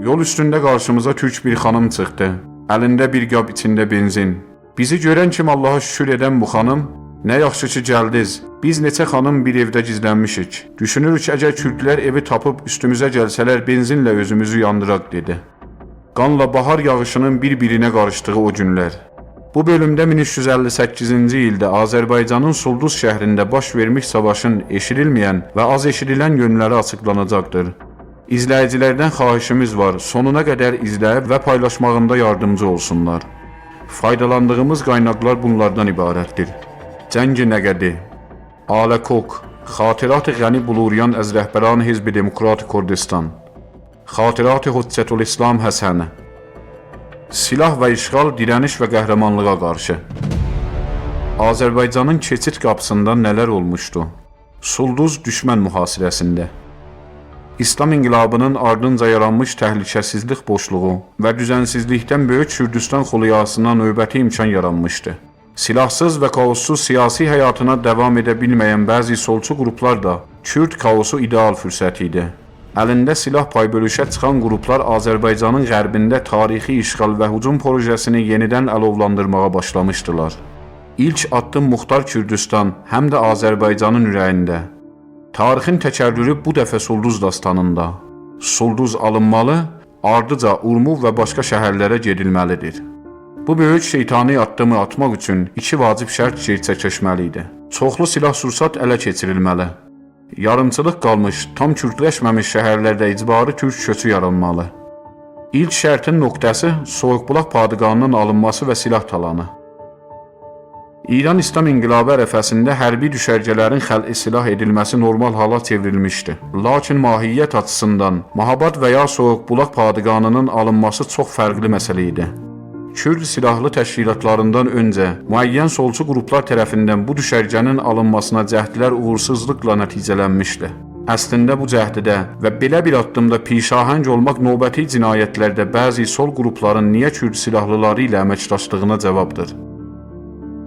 Yol üstünde karşımıza Türk bir hanım çıktı. Elinde bir qab içinde benzin. Bizi görən kimi Allaha şükür edən bu xanım, "Nə yaxşı ki gəldiniz. Biz neçə xanım bir evdə gizlənmişik. Düşünürük əgər Türklər evi tapıb üstümüzə gəlsələr benzinlə özümüzü yandıraq" dedi. Qanla bahar yağışının bir-birinə qarışdığı o günlər. Bu bölümdə 1358-ci ildə Azərbaycanın Sulduz şəhrində baş vermiş savaşın eşidilməyən və az eşidilən yönləri açıqlanacaqdır. İzləyicilərdən xahişimiz var, sonuna qədər izləyib və paylaşmağında yardımcı olsunlar. Faydalandığımız qaynaqlar bunlardan ibarətdir. Cəngi Nəqədi, Aləkok, Xatirat-ı Qəni Buluriyan əz rəhbəran Hizb-i Demokratik Kurdistan, Xatirat-ı Hüccətül-İslam Həsəni, Silah və işğal, dirəniş və qəhrəmanlığa qarşı. Azərbaycanın keçid qapısında nələr olmuşdu? Sulduz düşmən mühasirəsində. İslam inqilabının ardınca yaranmış təhlükəsizlik boşluğu və düzənsizlikdən Böyük Kürdistan xuliyasına növbəti imkan yaranmışdı. Silahsız və kaossuz siyasi həyatına davam edə bilməyən bəzi solçu qruplar da Kürd kaosu ideal fürsət idi. Əlində silah paybölüşə çıxan qruplar Azərbaycanın qərbində tarixi işğal və hücum projesini yenidən əlovlandırmağa başlamışdılar. İlk addım Muxtar Kürdistan həm də Azərbaycanın ürəyində. Tarixin təkərrürü bu dəfə Sulduz dastanında. Sulduz alınmalı, ardıca Urmu və başqa şəhərlərə gedilməlidir. Bu böyük şeytani addımı atmaq üçün iki vacib şərt gerçəkləşməli idi. Çoxlu silah-sursat ələ keçirilməli. Yarımçılıq qalmış, tam kürdləşməmiş şəhərlərdə icbari türk köçü yaranmalı. İlk şərtin nöqtəsi Soyuqbulaq padığanının alınması və silah talanı. İran İslam İnqilabı ərəfəsində hərbi düşərgələrin xəlqi silah edilməsi normal hala çevrilmişdi. Lakin mahiyyət açısından Mahabad və ya Soyuqbulaq padığanının alınması çox fərqli məsələ idi. Kürd silahlı təşkilatlarından öncə müəyyən solçu qruplar tərəfindən bu düşərgənin alınmasına cəhdlər uğursuzluqla nəticələnmişdi. Əslində bu cəhdidə və belə bir addımda pişahəng olmaq növbəti cinayətlərdə bəzi sol qrupların niyə Kürd silahlıları ilə əməkdaşlığına cavabdır.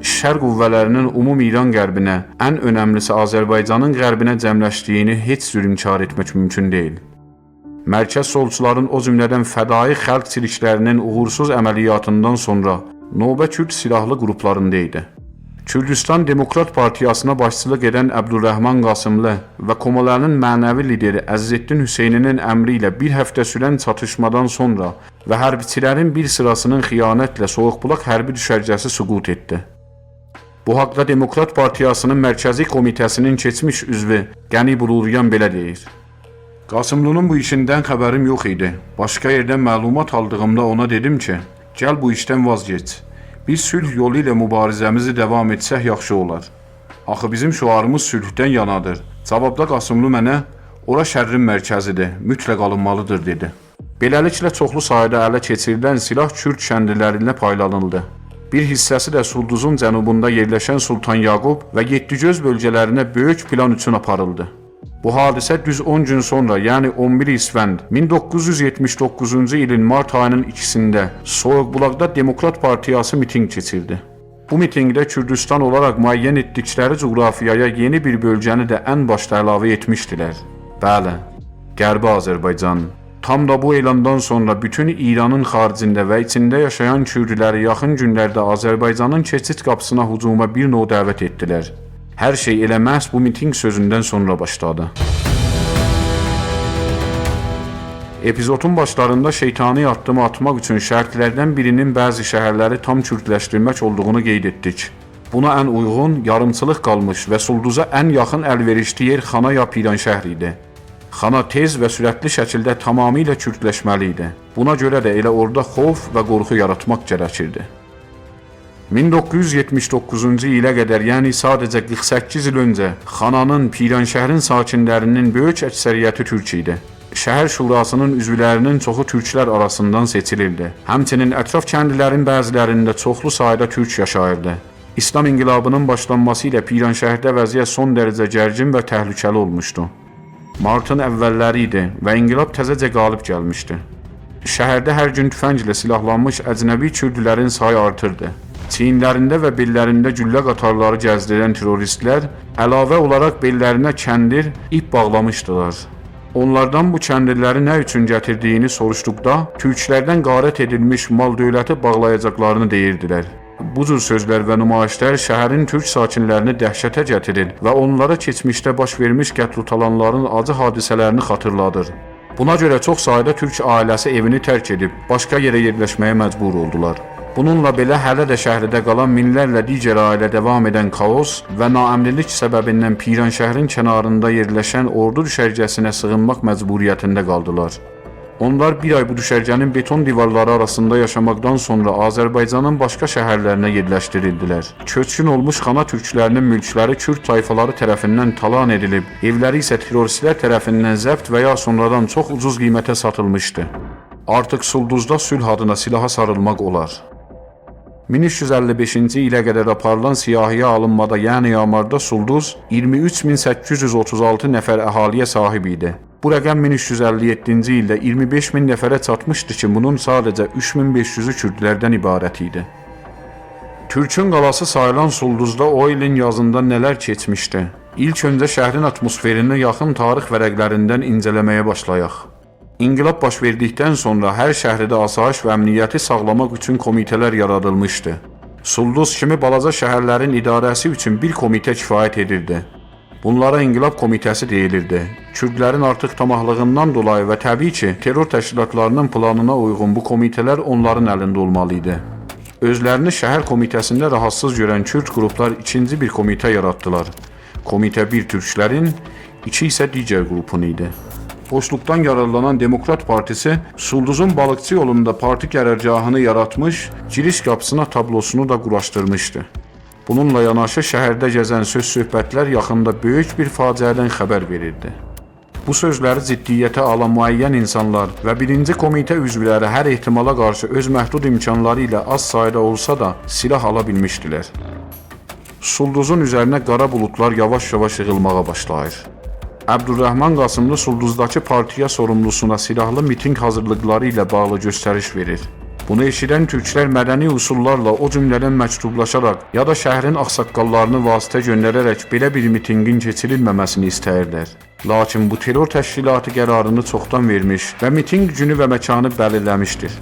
Şər qüvvələrinin ümumi İran qərbinə, ən önəmlisi Azərbaycanın qərbinə cəmləşdiyini heç cür inkar etmək mümkün deyil. Mərkəz solçuların o cümlədən fədai xalq çirklərinin uğursuz əməliyyatından sonra növbə Kürd silahlı qruplarında idi. Kürdistan Demokrat Partiyasına başçılıq edən Əbdülrəhman Qasımlı və Komalənin mənəvi lideri Əzzeddin Hüseyninin əmri ilə bir həftə sürən çatışmadan sonra və hərbiçilərin bir sırasının xiyanətlə Soyuqbulaq hərbi düşərgəsi süqut etdi. Bu haqda Demokrat Partiyasının Mərkəzi Komitəsinin keçmiş üzvü Qəni Buluriyan belə deyir. Qasımlının bu işindən xəbərim yox idi. Başqa yerdən məlumat aldığımda ona dedim ki, gəl bu işdən vazgeç. Biz sülh yolu ilə mübarizəmizi davam etsək yaxşı olar. Axı bizim şüarımız sülhdən yanadır. Cavabda Qasımlı mənə, ora şərrin mərkəzidir, mütləq alınmalıdır dedi. Beləliklə çoxlu sayda ələ keçirilən silah Kürd kəndlilərinə paylanıldı. Bir hissəsi də Sulduzun cənubunda yerləşən Sultan Yaqub və Yedigöz bölgələrinə böyük plan üçün aparıldı. Bu hadisə düz 10 gün sonra, yəni 11 İsfənd 1979-cu ilin mart ayının 2-sində Soyuqbulaqda Demokrat Partiyası miting keçirdi. Bu mitingdə Kürdistan olaraq müəyyən etdikləri coğrafiyaya yeni bir bölgəni də ən başda əlavə etmişdilər. Bəli, Qərbi Azərbaycan. Tam da bu elandan sonra bütün İranın xaricində və içində yaşayan Kürdləri yaxın günlərdə Azərbaycanın keçid qapısına hücuma bir növ dəvət etdilər. Hər şey elə məhz bu miting sözündən sonra başladı. Epizodun başlarında şeytani addımı atmaq üçün şərtlərdən birinin bəzi şəhərləri tam kürdləşdirmək olduğunu qeyd etdik. Buna ən uyğun, yarımçılıq qalmış və Sulduza ən yaxın əlverişli yer Xana ya Piran şəhri idi. Xana tez və sürətli şəkildə tamamilə kürdləşməli idi. Buna görə də elə orada xof və qorxu yaratmaq gərəkirdi. 1979-cu ilə qədər, yəni sadəcə 48 il öncə Xananın, Piran şəhrin sakinlərinin böyük əksəriyyəti türk idi. Şəhər şurasının üzvlərinin çoxu türklər arasından seçilirdi. Həmçinin ətraf kəndlilərin bəzilərində çoxlu sayda türk yaşayırdı. İslam inqilabının başlanması ilə Piran şəhərdə vəziyyət son dərəcə gərgin və təhlükəli olmuşdu. Martın əvvəlləri idi və inqilab təzəcə qalib gəlmişdi. Şəhərdə hər gün tüfənglə silahlanmış əcnəbi kürdlərin sayı artırdı. Çiyinlərində və bellərində güllə qatarları gəzdirən terroristlər əlavə olaraq bellərinə kəndir, ip bağlamışdılar. Onlardan bu kəndliləri nə üçün gətirdiyini soruşduqda, türklərdən qarət edilmiş mal dövləti bağlayacaqlarını deyirdilər. Bu cür sözlər və nümayişlər şəhərin türk sakinlərini dəhşətə gətirir və onlara keçmişdə baş vermiş qətl-talanların acı hadisələrini xatırladır. Buna görə çox sayda türk ailəsi evini tərk edib, başqa yerə yerləşməyə məcbur oldular. Bununla belə hələ də şəhərdə qalan minlərlə digər ailə davam edən kaos və naəmnilik səbəbindən Piran şəhərin kənarında yerləşən ordu düşərgəsinə sığınmaq məcburiyyətində qaldılar. Onlar bir ay bu düşərgənin beton divarları arasında yaşamaqdan sonra Azərbaycanın başqa şəhərlərinə yerləşdirildilər. Köçkün olmuş xana türklərinin mülkləri Kürd tayfaları tərəfindən talan edilib, evləri isə terroristlər tərəfindən zəbt və ya sonradan çox ucuz qiymətə satılmışdı. Artıq Sulduzda sülh adına silaha sarılmaq olar. 1355-ci ilə qədər aparılan siyahıya alınmada, yəni yamarda Sulduz 23.836 nəfər əhaliyə sahib idi. Bu rəqəm 1357-ci ildə 25.000 nəfərə çatmışdı ki, bunun sadəcə 3500-ü kürdlərdən ibarət idi. Türkün qalası sayılan Sulduzda o ilin yazında nələr keçmişdi? İlk öncə şəhərin atmosferini yaxın tarix vərəqlərindən incələməyə başlayaq. İnqilab baş verdikdən sonra hər şəhərdə asayiş və əmniyyəti sağlamaq üçün komitələr yaradılmışdı. Sulduz kimi balaca şəhərlərin idarəsi üçün bir komitə kifayət edirdi. Bunlara İnqilab Komitəsi deyilirdi. Kürdlərin artıq tamahlığından dolayı və təbii ki, terror təşkilatlarının planına uyğun bu komitələr onların əlində olmalı idi. Özlərini şəhər komitəsində rahatsız görən Kürd qruplar ikinci bir komitə yaratdılar. Komitə 1 türklərin, 2 isə digər qrupun idi. Boşluqdan yararlanan Demokrat Partisi Sulduzun balıqçı yolunda parti qərargahını yaratmış, giriş qapısına tablosunu da quraşdırmışdı. Bununla yanaşı şəhərdə gəzən söz-söhbətlər yaxında böyük bir faciədən xəbər verirdi. Bu sözləri ciddiyyətə alan müəyyən insanlar və birinci komitə üzvləri hər ehtimala qarşı öz məhdud imkanları ilə az sayda olsa da silah ala bilmişdilər. Sulduzun üzərinə qara buludlar yavaş-yavaş yığılmağa başlayır. Əbdurrəhman Qasımlı Sulduzdakı partiya sorumlusuna silahlı miting hazırlıqları ilə bağlı göstəriş verir. Bunu eşidən türklər mədəni üsullarla o cümlədən məktublaşaraq ya da şəhərin ağsaqqallarını vasitə göndərərək belə bir mitinqin keçirilməməsini istəyirlər. Lakin bu terror təşkilatı qərarını çoxdan vermiş və mitinq günü və məkanı bəlirləmişdir.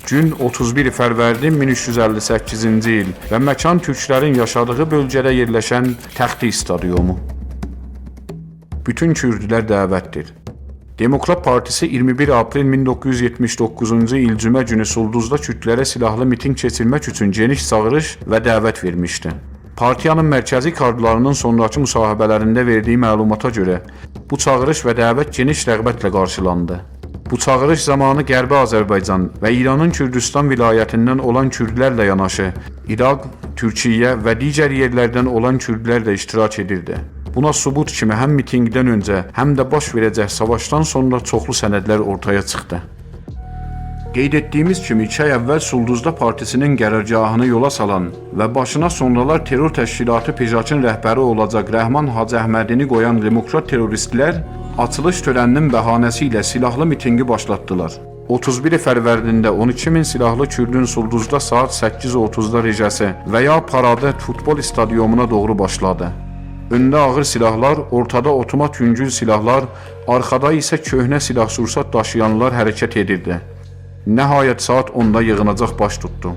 Gün 31 fərvərdi 1358-ci il və məkan türklərin yaşadığı bölgədə yerləşən Təxti stadiomu. Bütün kürdlər dəvətdir. Demokrat Partisi 21 aprel 1979-cu il cümə günü Sulduzda kürdlərə silahlı miting keçirmək üçün geniş çağırış və dəvət vermişdi. Partiyanın mərkəzi kardlarının sonrakı müsahibələrində verdiyi məlumata görə bu çağırış və dəvət geniş rəğbətlə qarşılandı. Bu çağırış zamanı Qərbi Azərbaycan və İranın Kürdistan vilayətindən olan kürdlərlə yanaşı, İraq, Türkiyə və digər yerlərdən olan kürdlər də iştirak edirdi. Buna sübut kimi həm mitingdən öncə, həm də baş verəcək savaşdan sonra çoxlu sənədlər ortaya çıxdı. Qeyd etdiyimiz kimi 2 ay əvvəl Sulduzda partisinin qərargahını yola salan və başına sonralar terror təşkilatı PJAK-ın rəhbəri olacaq Rəhman Hacı Əhmədini qoyan demokrat terroristlər açılış törəninin bəhanəsi ilə silahlı mitinqi başlatdılar. 31 fərvərdində 12.000 silahlı kürdün Sulduzda saat 8:30-da rejəsi və ya paradı futbol stadionuna doğru başladı. Öndə ağır silahlar, ortada otomat yüngül silahlar, arxada isə köhnə silah-sursat daşıyanlar hərəkət edirdi. Nəhayət saat 10-da yığınacaq baş tutdu.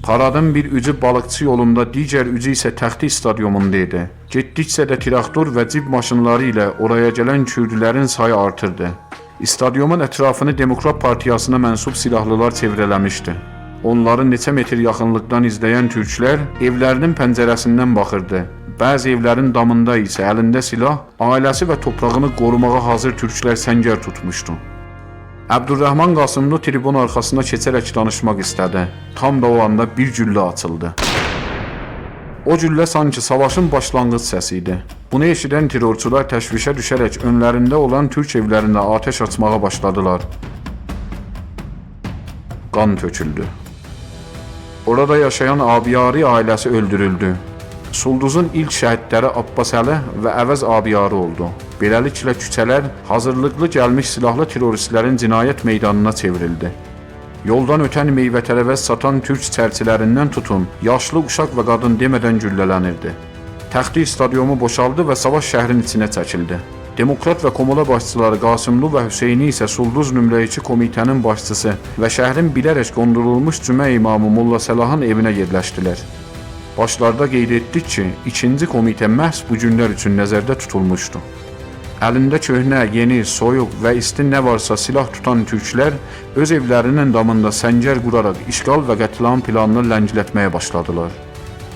Paradın bir ucu balıqçı yolunda, digər ucu isə Təxti stadionunda idi. Getdikcə də traktor və cib maşınları ilə oraya gələn kürdlərin sayı artırdı. Stadionun ətrafını Demokrat Partiyasına mənsub silahlılar çevrələmişdi. Onları neçə metr yaxınlıqdan izləyən türklər evlərinin pəncərəsindən baxırdı. Bəzi evlərin damında isə əlində silah, ailəsi və toprağını qorumağa hazır türklər səngər tutmuşdu. Əbdurrəhman Qasımlı tribun arxasına keçərək danışmaq istədi. Tam da o anda bir güllə açıldı. O güllə sanki savaşın başlanğıc səsi idi. Bunu eşidən terrorçular təşvişə düşərək önlərində olan türk evlərində atəş açmağa başladılar. Qan töküldü. Orada yaşayan Abiyari ailəsi öldürüldü. Sulduzun ilk şəhidləri Abbasəli və Əvəz Abiyarı oldu. Beləliklə küçələr hazırlıqlı gəlmiş silahlı terroristlərin cinayət meydanına çevrildi. Yoldan ötən meyvə-tərəvəz satan türk çərçilərindən tutun, yaşlı uşaq və qadın demədən güllələnirdi. Təxti stadiomu boşaldı və savaş şəhrin içinə çəkildi. Demokrat və Komola başçıları Qasımlı və Hüseyni isə Sulduz nömrə 2 komitənin başçısı və şəhərin bilərək qondurulmuş cümə imamı Molla Səlahın evinə yerləşdilər. Başlarda qeyd etdik ki, ikinci komitə məhz bu günlər üçün nəzərdə tutulmuşdu. Əlində köhnə, yeni, soyuq və isti nə varsa silah tutan türklər öz evlərinin damında səngər quraraq işğal və qətliam planını ləngilətməyə başladılar.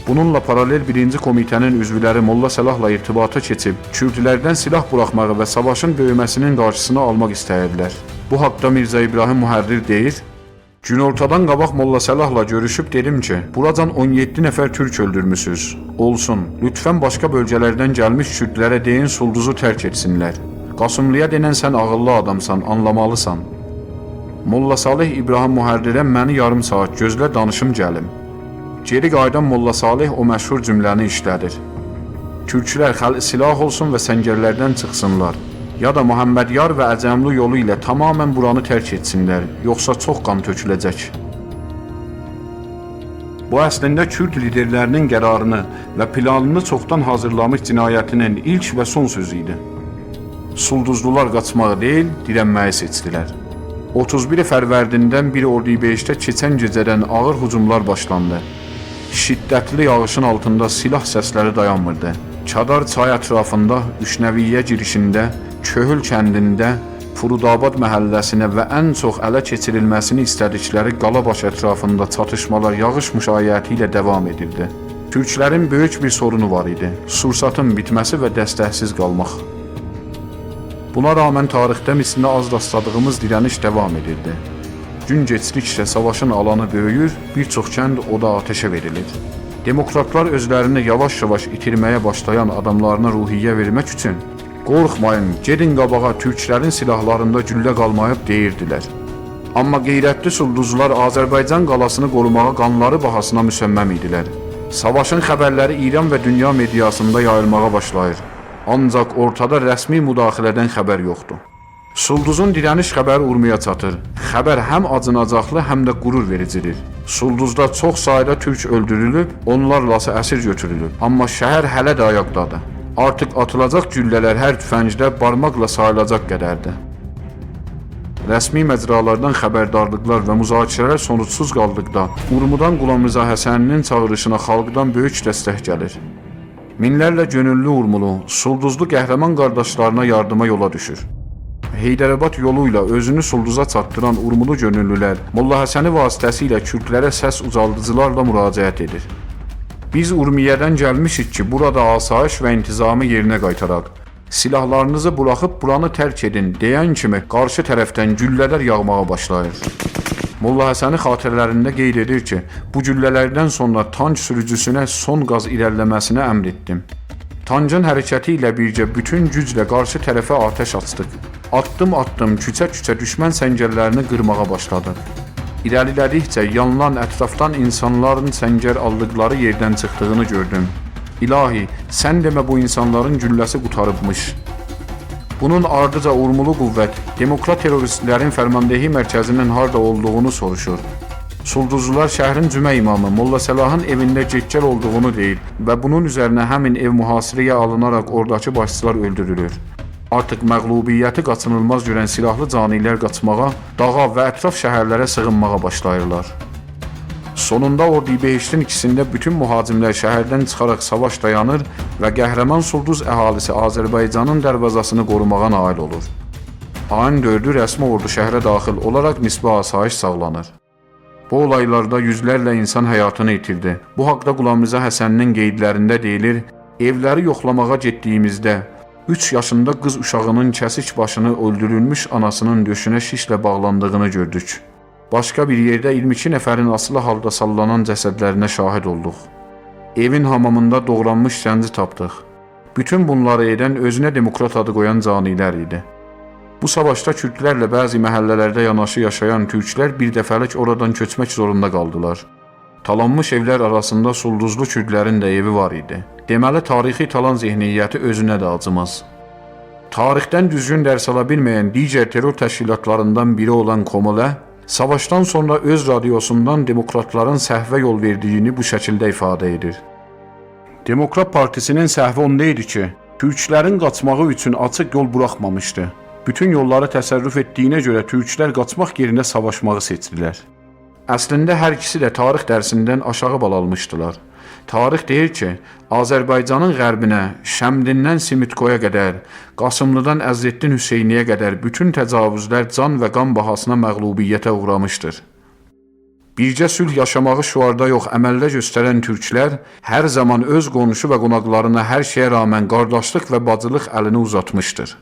Bununla paralel birinci komitənin üzvləri Molla Səlahla irtibata keçib, kürdlərdən silah buraxmağı və savaşın böyüməsinin qarşısını almaq istəyirdilər. Bu haqda Mirzə İbrahim Mühərrir deyir, günortadan qabaq Molla Səlahla görüşüb dedim ki, buracan 17 nəfər türk öldürmüsünüz. Olsun, lütfən başqa bölgələrdən gəlmiş kürdlərə deyin Sulduzu tərk etsinlər. Qasımlıya denən sən ağıllı adamsan, anlamalısan. Molla Salih İbrahim Mühərrirə məni yarım saat gözlə danışım gəlim. Geri qaydan Molla Salih o məşhur cümləni işlədir. Türklər silah olsun və səngərlərdən çıxsınlar. Ya da Muhammedyar və Əcəmli yolu ilə tamamən buranı tərk etsinlər, yoxsa çox qan töküləcək. Bu əslində Kürd liderlərinin qərarını və planını çoxdan hazırlamış cinayətinin ilk və son sözü idi. Sulduzlular qaçmağı deyil, dirənməyi seçdilər. 31 fərvərdindən 1 Ordubaddə keçən gecədən ağır hücumlar başlandı. Şiddətli yağışın altında silah səsləri dayanmırdı. Kadar çay ətrafında, Üçnəviyyə girişində, Köhül kəndində, Furudabad məhəlləsinə və ən çox ələ keçirilməsini istədikləri Qalabaş ətrafında çatışmalar yağış müşayiəti ilə davam edirdi. Türklərin böyük bir sorunu var idi, sursatın bitməsi və dəstəksiz qalmaq. Buna rağmen tarixdə mislinə az rastladığımız dirəniş davam edirdi. Gün keçdikcə savaşın alanı böyüyür, bir çox kənd oda ateşə verilir. Demokratlar özlərini yavaş-yavaş itirməyə başlayan adamlarına ruhiyyə vermək üçün qorxmayın, gedin qabağa, türklərin silahlarında güllə qalmayıb deyirdilər. Amma qeyrətli sulduzlar Azərbaycan qalasını qorumağa qanları bahasına müsəmməm idilər. Savaşın xəbərləri İran və dünya mediasında yayılmağa başlayır. Ancaq ortada rəsmi müdaxilədən xəbər yoxdur. Sulduzun dirəniş xəbəri urmaya çatır. Xəbər həm acınacaqlı, həm də qürur vericidir. Sulduzda çox sayda türk öldürülüb, onlarlası əsir götürülüb. Amma şəhər hələ də ayaqdadır. Artıq atılacaq güllələr hər tüfəngdə barmaqla sayılacaq qədərdir. Rəsmi məcralardan xəbərdarlıqlar və müzakirələr sonuçsuz qaldıqda, Urmudan Qulam Rza Həsəninin çağırışına xalqdan böyük dəstək gəlir. Minlərlə gönüllü Urmulu, Sulduzlu qəhrəman qardaşlarına yardıma yola düşür. Heydərabad yolu ilə özünü Sulduza çatdıran Urmulu gönüllülər Molla Həsəni vasitəsilə kürdlərə səs ucaldıcılarla müraciət edir. Biz Urmiyədən gəlmişik ki, burada asayiş və intizamı yerinə qaytaraq. Silahlarınızı buraxıb buranı tərk edin deyən kimi qarşı tərəfdən güllələr yağmağa başlayır. Molla Həsəni xatirələrində qeyd edir ki, bu güllələrdən sonra tank sürücüsünə son qaz irəliləməsinə əmr etdim. Tancın hərəkəti ilə bircə bütün güclə qarşı tərəfə atəş açdıq. Addım-addım, küçə-küçə düşmən səngərlərini qırmağa başladı. İrəlilədikcə yanılan ətrafdan insanların səngər aldıqları yerdən çıxdığını gördüm. İlahi, sən demə bu insanların gülləsi qutarıbmış. Bunun ardıca Urmulu qüvvət, demokrat teröristlərin fərmandehi mərkəzinin harda olduğunu soruşur. Sulduzlular şəhrin cümə imamı Molla Səlahın evində geccəl olduğunu deyir və bunun üzərinə həmin ev mühasirəyə alınaraq oradakı başçılar öldürülür. Artıq məğlubiyyəti qaçınılmaz görən silahlı canilər qaçmağa, dağa və ətraf şəhərlərə sığınmağa başlayırlar. Sonunda Ordubadın ikisində bütün mühacimlər şəhərdən çıxaraq savaş dayanır və qəhrəman Sulduz əhalisi Azərbaycanın dərvazasını qorumağa nail olur. Ayın 4-ü rəsmi ordu şəhərə daxil olaraq nisbi asayiş sağlanır. Bu olaylarda yüzlərlə insan həyatını itirdi. Bu haqda Qulam Rza Həsəninin qeydlərində deyilir, evləri yoxlamağa getdiyimizdə 3 yaşında qız uşağının kəsik başını öldürülmüş anasının döşünə şişlə bağlandığını gördük. Başqa bir yerdə 22 nəfərin asılı halda sallanan cəsədlərinə şahid olduq. Evin hamamında doğranmış gənci tapdıq. Bütün bunları edən özünə demokrat adı qoyan canilər idi. Bu savaşda kürdlərlə bəzi məhəllələrdə yanaşı yaşayan türklər bir dəfəlik oradan köçmək zorunda qaldılar. Talanmış evlər arasında Sulduzlu kürdlərin də evi var idi. Deməli, tarixi talan zehniyyəti özünə də acımaz. Tarixdən düzgün dərs ala bilməyən digər terror təşkilatlarından biri olan Komolə, savaşdan sonra öz radiosundan demokratların səhvə yol verdiyini bu şəkildə ifadə edir. Demokrat Partisinin səhvi onda idi ki, Türklərin qaçmağı üçün açıq yol buraxmamışdı. Bütün yolları təsərrüf etdiyinə görə türklər qaçmaq yerinə savaşmağı seçdilər. Əslində hər ikisi də tarix dərsindən aşağı bal almışdılar. Tarix deyir ki, Azərbaycanın qərbinə, Şəmdindən Simitkoya qədər, Qasımlıdan Əzzəddin Hüseyniyə qədər bütün təcavüzlər can və qan bahasına məğlubiyyətə uğramışdır. Bircə sülh yaşamağı şüarda yox, əməldə göstərən türklər hər zaman öz qonşu və qonaqlarına hər şeyə rağmen qardaşlıq və bacılıq əlini uzatmışdır.